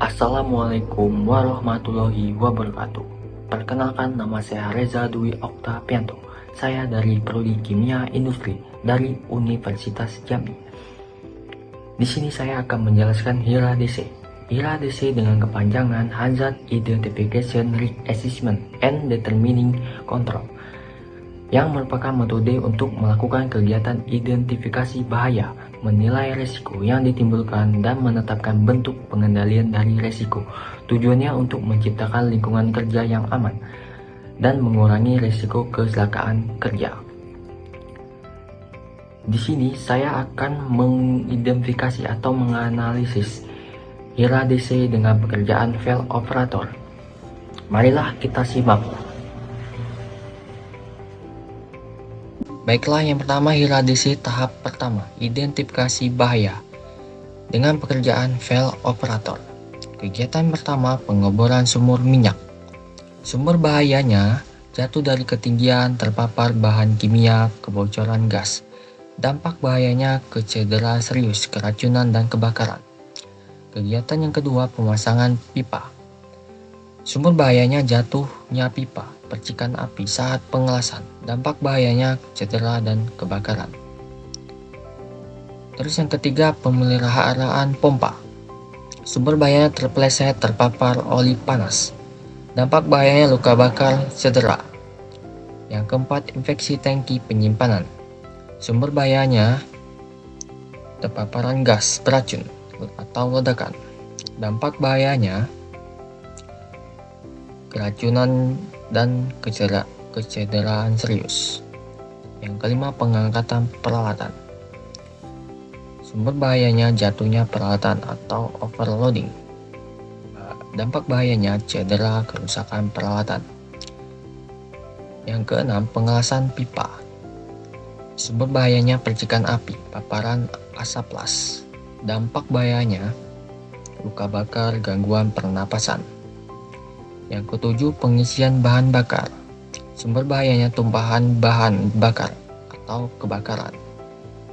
Assalamualaikum warahmatullahi wabarakatuh. Perkenalkan, nama saya Reza Dwi Oktavianto. Saya dari Prodi Kimia Industri dari Universitas Jambi. Di sini saya akan menjelaskan HIRA-DC. HIRA-DC dengan kepanjangan Hazard Identification Risk Assessment and Determining Control, yang merupakan metode untuk melakukan kegiatan identifikasi bahaya, menilai risiko yang ditimbulkan, dan menetapkan bentuk pengendalian dari risiko. Tujuannya untuk menciptakan lingkungan kerja yang aman dan mengurangi risiko kecelakaan kerja. Di sini saya akan mengidentifikasi atau menganalisis HIRA-DC dengan pekerjaan fail operator. Marilah kita simak. Baiklah, yang pertama HIRA-DC tahap pertama, identifikasi bahaya dengan pekerjaan fail operator. Kegiatan pertama, pengeboran sumur minyak. Sumber bahayanya jatuh dari ketinggian, terpapar bahan kimia, kebocoran gas. Dampak bahayanya ke cedera serius, keracunan, dan kebakaran. Kegiatan yang kedua, pemasangan pipa. Sumber bahayanya jatuhnya pipa, percikan api saat pengelasan. Dampak bahayanya cedera dan kebakaran. Terus yang ketiga, pemeliharaan pompa. Sumber bahayanya terpeleset, terpapar oli panas. Dampak bahayanya luka bakar, cedera. Yang keempat, infeksi tangki penyimpanan. Sumber bahayanya terpaparan gas beracun atau ledakan. Dampak bahayanya keracunan dan kecederaan serius. Yang kelima, pengangkatan peralatan. Sumber bahayanya jatuhnya peralatan atau overloading. Dampak bahayanya cedera, kerusakan peralatan. Yang keenam, pengelasan pipa. Sumber bahayanya percikan api, paparan asap las. Dampak bahayanya luka bakar, gangguan pernapasan. Yang ketujuh, pengisian bahan bakar. Sumber bahayanya tumpahan bahan bakar atau kebakaran.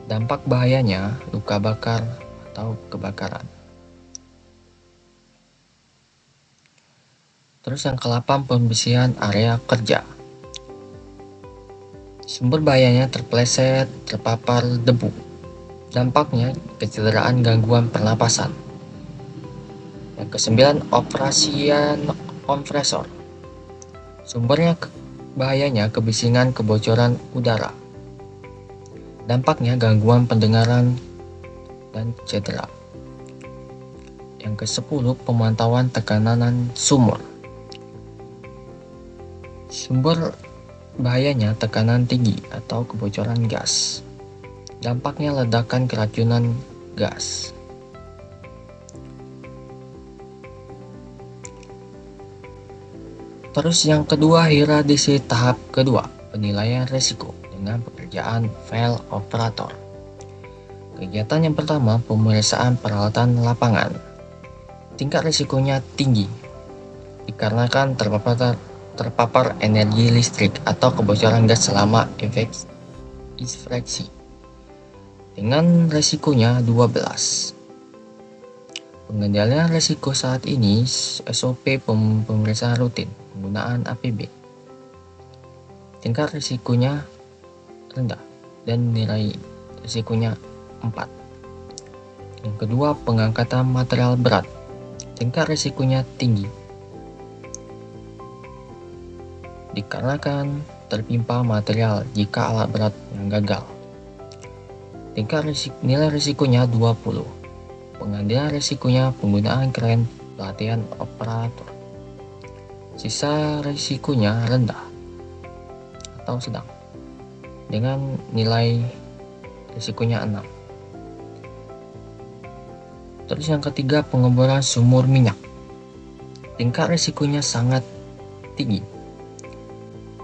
Dampak bahayanya luka bakar atau kebakaran. Terus yang ke-8, pembersihan area kerja. Sumber bahayanya terpeleset, terpapar debu. Dampaknya kecederaan, gangguan pernapasan. Yang ke-9, operasian kompresor. Sumbernya bahayanya kebisingan, kebocoran udara. Dampaknya gangguan pendengaran dan cedera. Yang ke-10, pemantauan tekanan sumur. Sumber bahayanya tekanan tinggi atau kebocoran gas. Dampaknya ledakan, keracunan gas. Terus yang kedua, HIRA-DC tahap kedua, penilaian risiko dengan pekerjaan fail operator. Kegiatan yang pertama, pemeriksaan peralatan lapangan. Tingkat risikonya tinggi dikarenakan terpapar energi listrik atau kebocoran gas selama infeksi. Dengan risikonya 12. Pengendalian risiko saat ini, SOP pemeriksaan rutin, penggunaan APB. Tingkat risikonya rendah dan nilai risikonya 4. Yang kedua, pengangkatan material berat. Tingkat risikonya tinggi dikarenakan tertimpa material jika alat berat yang gagal. Nilai risikonya 20. Pengendalian risikonya, penggunaan kren, pelatihan operator. Sisa risikonya rendah atau sedang dengan nilai risikonya 6. Terus yang ketiga, pengeboran sumur minyak. Tingkat risikonya sangat tinggi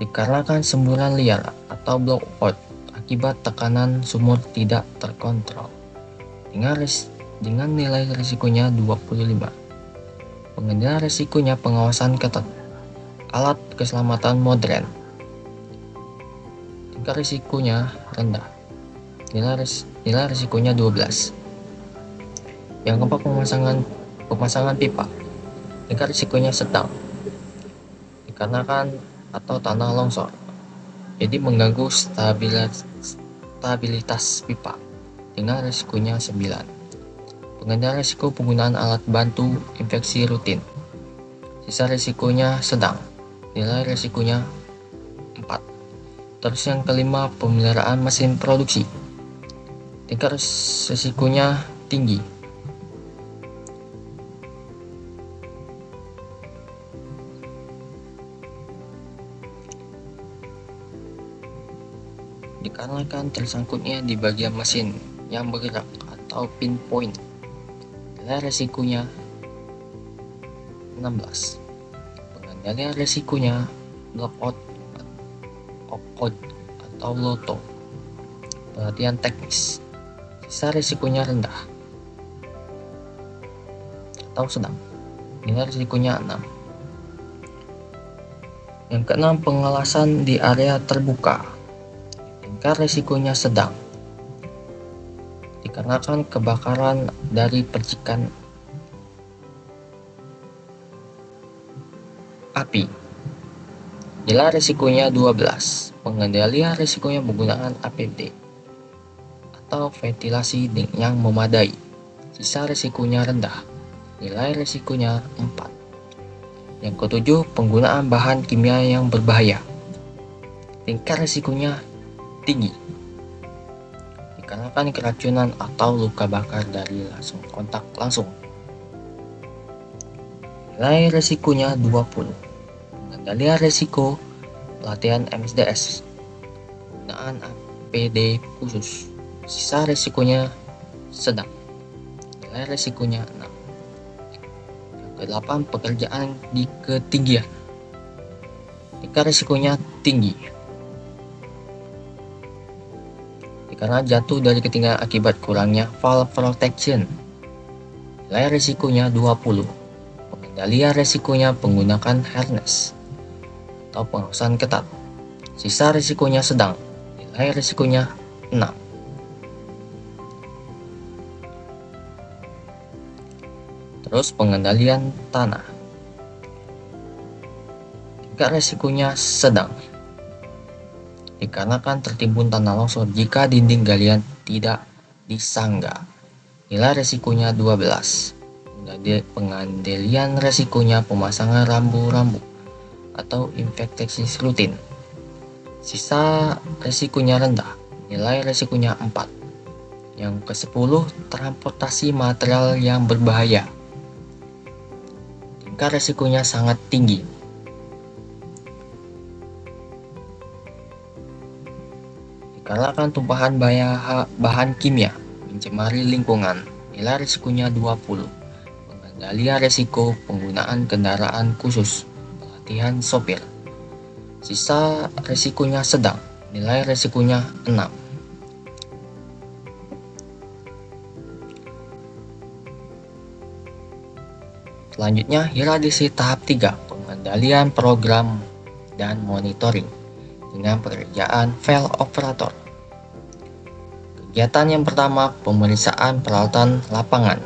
dikarenakan semburan liar atau blowout akibat tekanan sumur tidak terkontrol. Dengan nilai risikonya 25. Pengendalian risikonya, pengawasan ketat, alat keselamatan modern. Tingkat risikonya rendah. Nilai risikonya 12. Yang keempat, pemasangan pemasangan pipa jika risikonya sedang dikarenakan atau tanah longsor, jadi mengganggu stabilitas pipa dengan risikonya 9. Pengendalian risiko penggunaan alat bantu infeksi rutin, sisa risikonya sedang, nilai risikonya 4. Terus yang kelima, pemeliharaan mesin produksi, tingkat risikonya tinggi. Dikarenakan tersangkutnya di bagian mesin yang bergerak atau pinpoint, nilai risikonya 16. Pengendalian risikonya blackout atau loto, perhatian teknis, sisa risikonya rendah atau sedang, nilai risikonya 6. Yang keenam, pengelasan di area terbuka, tingkat risikonya sedang dikarenakan kebakaran dari percikan api, nilai risikonya 12. Pengendalian risikonya menggunakan APD atau ventilasi yang memadai, sisa risikonya rendah, nilai risikonya 4. Yang ketujuh, penggunaan bahan kimia yang berbahaya, tingkat risikonya tinggi dikarenakan keracunan atau luka bakar dari kontak langsung, nilai risikonya 20. Pengendalian risiko, pelatihan MSDS, penggunaan APD khusus, sisa risikonya sedang, nilai risikonya 6. Yang ke-8, pekerjaan di ketinggian, tingkat risikonya tinggi karena jatuh dari ketinggian akibat kurangnya valve protection, nilai risikonya 20. Pengendalian risikonya menggunakan harness atau pengawasan ketat, sisa risikonya sedang, nilai risikonya 6. Terus pengendalian tanah, tingkat risikonya sedang dikarenakan tertimbun tanah longsor jika dinding galian tidak disangga, nilai risikonya 12. Pengendalian risikonya pemasangan rambu-rambu atau infeksi rutin, sisa risikonya rendah, nilai risikonya 4. Yang ke-10, transportasi material yang berbahaya, tingkat risikonya sangat tinggi dikarenakan tumpahan bahan kimia mencemari lingkungan, nilai risikonya 20. Pengendalian risiko penggunaan kendaraan khusus, pelatihan sopir, sisa risikonya sedang, nilai risikonya 6. Selanjutnya, hierarkisi tahap 3, pengendalian program dan monitoring dengan pekerjaan file operator. Kegiatan yang pertama, pemeriksaan peralatan lapangan.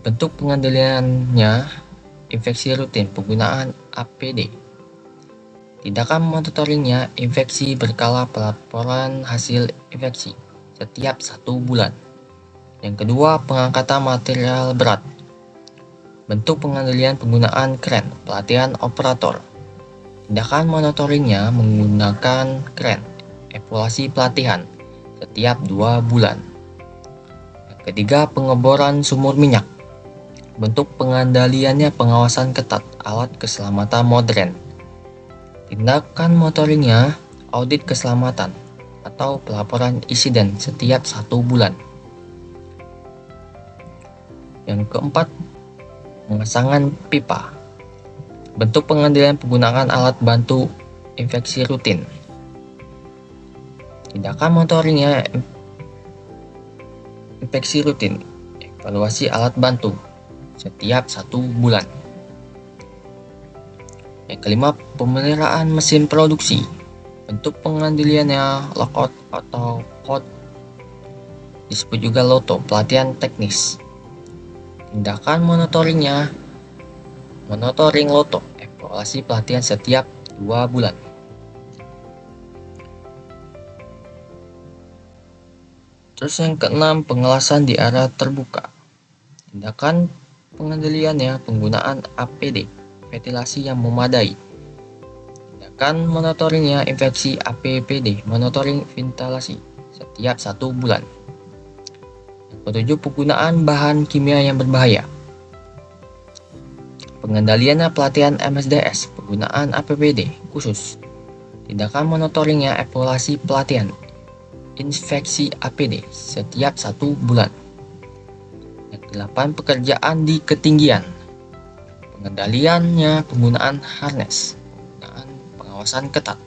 Bentuk pengendaliannya, infeksi rutin, penggunaan APD. Tindakan monitoringnya, infeksi berkala, pelaporan hasil infeksi setiap 1 bulan. Yang kedua, pengangkatan material berat. Bentuk pengendalian penggunaan kren, pelatihan operator. Tindakan monitoringnya menggunakan kren, evaluasi pelatihan setiap 2 bulan. Yang ketiga, pengeboran sumur minyak. Bentuk pengendaliannya pengawasan ketat, alat keselamatan modern. Tindakan monitoringnya audit keselamatan atau pelaporan insiden setiap 1 bulan. Yang keempat, pemasangan pipa. Bentuk pengendalian penggunaan alat bantu infeksi rutin. Tindakan monitoringnya infeksi rutin, evaluasi alat bantu setiap 1 bulan. Yang kelima, pemeliharaan mesin produksi. Bentuk pengendaliannya lockout atau code. disebut juga LOTO, pelatihan teknis. Tindakan monitoring LOTO, evaluasi pelatihan setiap 2 bulan. Terus yang keenam, pengelasan di area terbuka. Tindakan pengendaliannya penggunaan APD, ventilasi yang memadai. Tindakan monitoringnya infeksi APPD, monitoring ventilasi setiap 1 bulan. Yang ketujuh, penggunaan bahan kimia yang berbahaya. Pengendaliannya pelatihan MSDS, penggunaan APPD khusus. Tindakan monitoringnya evaluasi pelatihan infeksi APD setiap 1 bulan. Yang kedelapan, pekerjaan di ketinggian. Pengendaliannya penggunaan harness, penggunaan pengawasan ketat.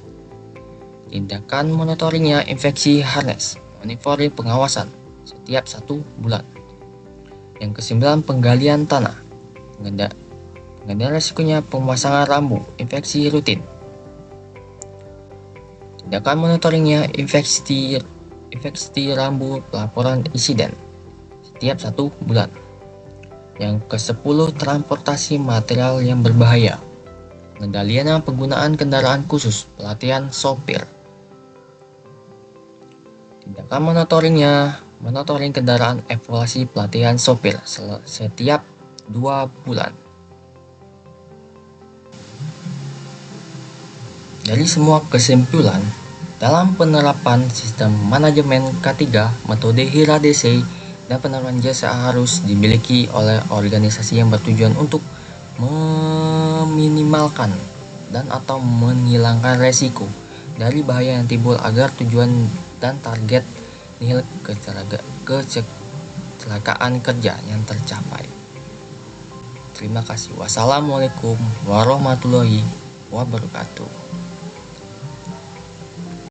Tindakan monitoringnya infeksi harness, monitoring pengawasan setiap 1 bulan. Yang kesembilan, penggalian tanah. Pengendalian risikonya pemasangan rambu infeksi rutin. Tindakan monitoringnya infeksi rambu, pelaporan insiden setiap 1 bulan. Yang ke-10, transportasi material yang berbahaya. Pengendaliannya penggunaan kendaraan khusus, pelatihan sopir. Tindakan monitoring kendaraan, evaluasi pelatihan sopir setiap 2 bulan. Dari semua kesimpulan, dalam penerapan sistem manajemen K3, metode HIRA-DC dan penerapan jasa harus dimiliki oleh organisasi yang bertujuan untuk meminimalkan dan atau menghilangkan resiko dari bahaya yang timbul agar tujuan dan target nihil kecelakaan kerja yang tercapai. Terima kasih. Wassalamualaikum warahmatullahi wabarakatuh.